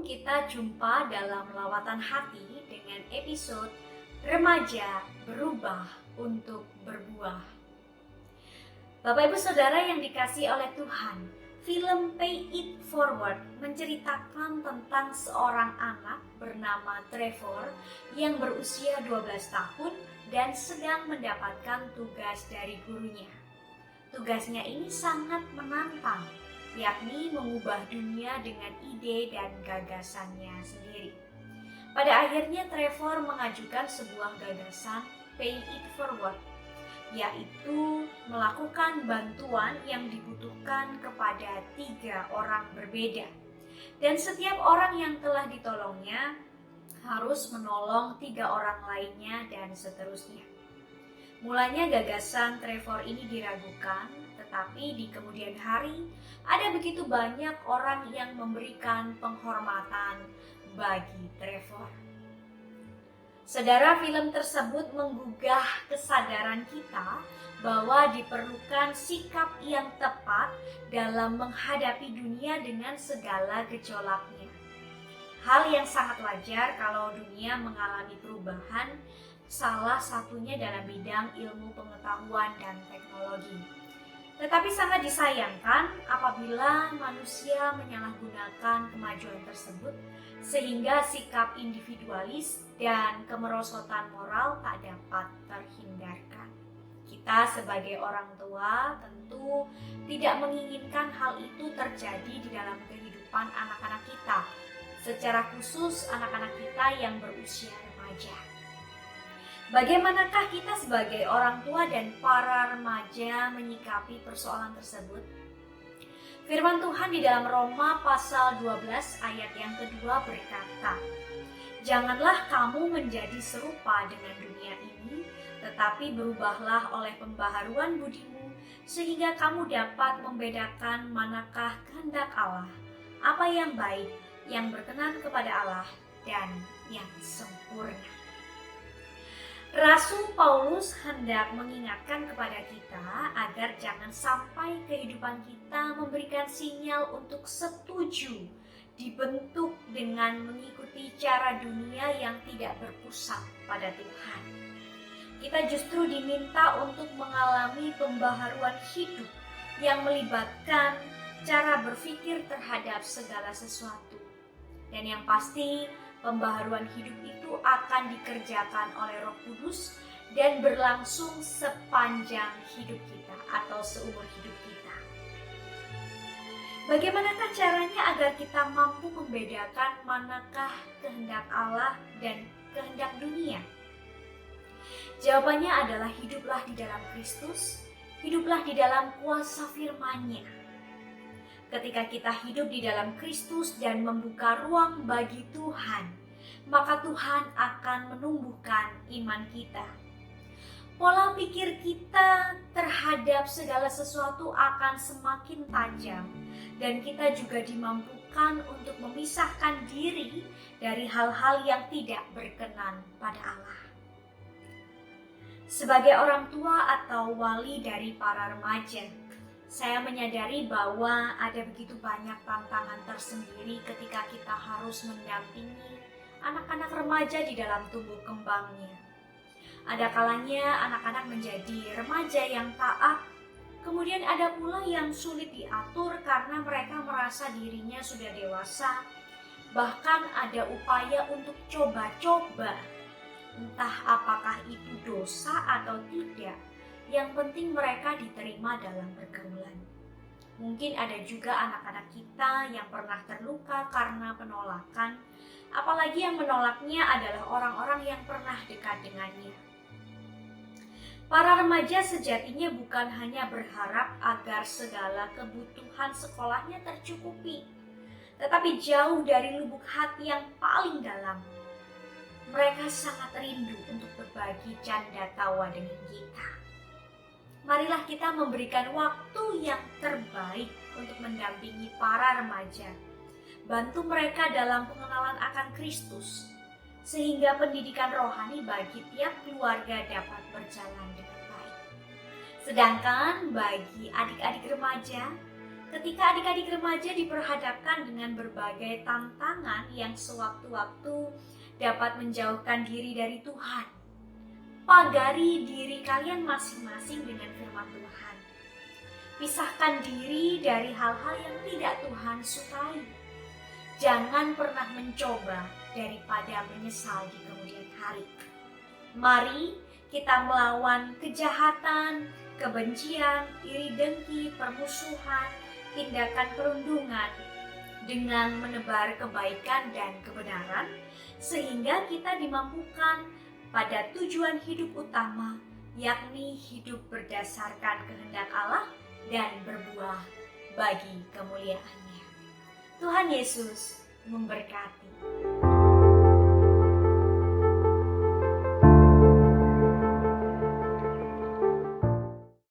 kita jumpa dalam lawatan hati dengan episode Remaja Berubah untuk Berbuah. Bapak Ibu Saudara yang dikasihi oleh Tuhan, film Pay It Forward menceritakan tentang seorang anak bernama Trevor yang berusia 12 tahun dan sedang mendapatkan tugas dari gurunya. Tugasnya ini sangat menantang, yakni mengubah dunia dengan ide dan gagasannya sendiri. Pada akhirnya Trevor mengajukan sebuah gagasan Pay It Forward, yaitu melakukan bantuan yang dibutuhkan kepada 3 orang berbeda. Dan setiap orang yang telah ditolongnya harus menolong 3 orang lainnya dan seterusnya. Mulanya gagasan Trevor ini diragukan, tetapi di kemudian hari ada begitu banyak orang yang memberikan penghormatan bagi Trevor. Saudara, film tersebut menggugah kesadaran kita bahwa diperlukan sikap yang tepat dalam menghadapi dunia dengan segala gejolaknya. Hal yang sangat wajar kalau dunia mengalami perubahan, salah satunya dalam bidang ilmu pengetahuan dan teknologi. Tetapi sangat disayangkan apabila manusia menyalahgunakan kemajuan tersebut sehingga sikap individualis dan kemerosotan moral tak dapat terhindarkan. Kita sebagai orang tua tentu tidak menginginkan hal itu terjadi di dalam kehidupan anak-anak kita, secara khusus anak-anak kita yang berusia remaja. Bagaimanakah kita sebagai orang tua dan para remaja menyikapi persoalan tersebut? Firman Tuhan di dalam Roma pasal 12 ayat yang kedua berkata, "Janganlah kamu menjadi serupa dengan dunia ini, tetapi berubahlah oleh pembaharuan budimu, sehingga kamu dapat membedakan manakah kehendak Allah, apa yang baik, yang berkenan kepada Allah, dan yang sempurna." Rasul Paulus hendak mengingatkan kepada kita agar jangan sampai kehidupan kita memberikan sinyal untuk setuju dibentuk dengan mengikuti cara dunia yang tidak berpusat pada Tuhan. Kita justru diminta untuk mengalami pembaharuan hidup yang melibatkan cara berpikir terhadap segala sesuatu. Dan yang pasti, pembaharuan hidup itu akan dikerjakan oleh Roh Kudus dan berlangsung sepanjang hidup kita atau seumur hidup kita. Bagaimanakah caranya agar kita mampu membedakan manakah kehendak Allah dan kehendak dunia? Jawabannya adalah hiduplah di dalam Kristus, hiduplah di dalam kuasa firman-Nya. Ketika kita hidup di dalam Kristus dan membuka ruang bagi Tuhan, maka Tuhan akan menumbuhkan iman kita. Pola pikir kita terhadap segala sesuatu akan semakin tajam dan kita juga dimampukan untuk memisahkan diri dari hal-hal yang tidak berkenan pada Allah. Sebagai orang tua atau wali dari para remaja, saya menyadari bahwa ada begitu banyak tantangan tersendiri ketika kita harus mendampingi anak-anak remaja di dalam tumbuh kembangnya. Ada kalanya anak-anak menjadi remaja yang taat, kemudian ada pula yang sulit diatur karena mereka merasa dirinya sudah dewasa. Bahkan ada upaya untuk coba-coba, entah apakah itu dosa atau tidak. Yang penting mereka diterima dalam pergaulan. Mungkin ada juga anak-anak kita yang pernah terluka karena penolakan, apalagi yang menolaknya adalah orang-orang yang pernah dekat dengannya. Para remaja sejatinya bukan hanya berharap agar segala kebutuhan sekolahnya tercukupi, tetapi jauh dari lubuk hati yang paling dalam, mereka sangat rindu untuk berbagi canda tawa dengan kita. Marilah kita memberikan waktu yang terbaik untuk mendampingi para remaja. Bantu mereka dalam pengenalan akan Kristus, sehingga pendidikan rohani bagi tiap keluarga dapat berjalan dengan baik. Sedangkan bagi adik-adik remaja, Ketika adik-adik remaja diperhadapkan dengan berbagai tantangan yang sewaktu-waktu dapat menjauhkan diri dari Tuhan, pagari diri kalian masing-masing dengan firman Tuhan. Pisahkan diri dari hal-hal yang tidak Tuhan sukai. Jangan pernah mencoba daripada menyesal di kemudian hari. Mari kita melawan kejahatan, kebencian, iri dengki, permusuhan, tindakan perundungan dengan menebar kebaikan dan kebenaran, sehingga kita dimampukan pada tujuan hidup utama, yakni hidup berdasarkan kehendak Allah dan berbuah bagi kemuliaan-Nya. Tuhan Yesus memberkati.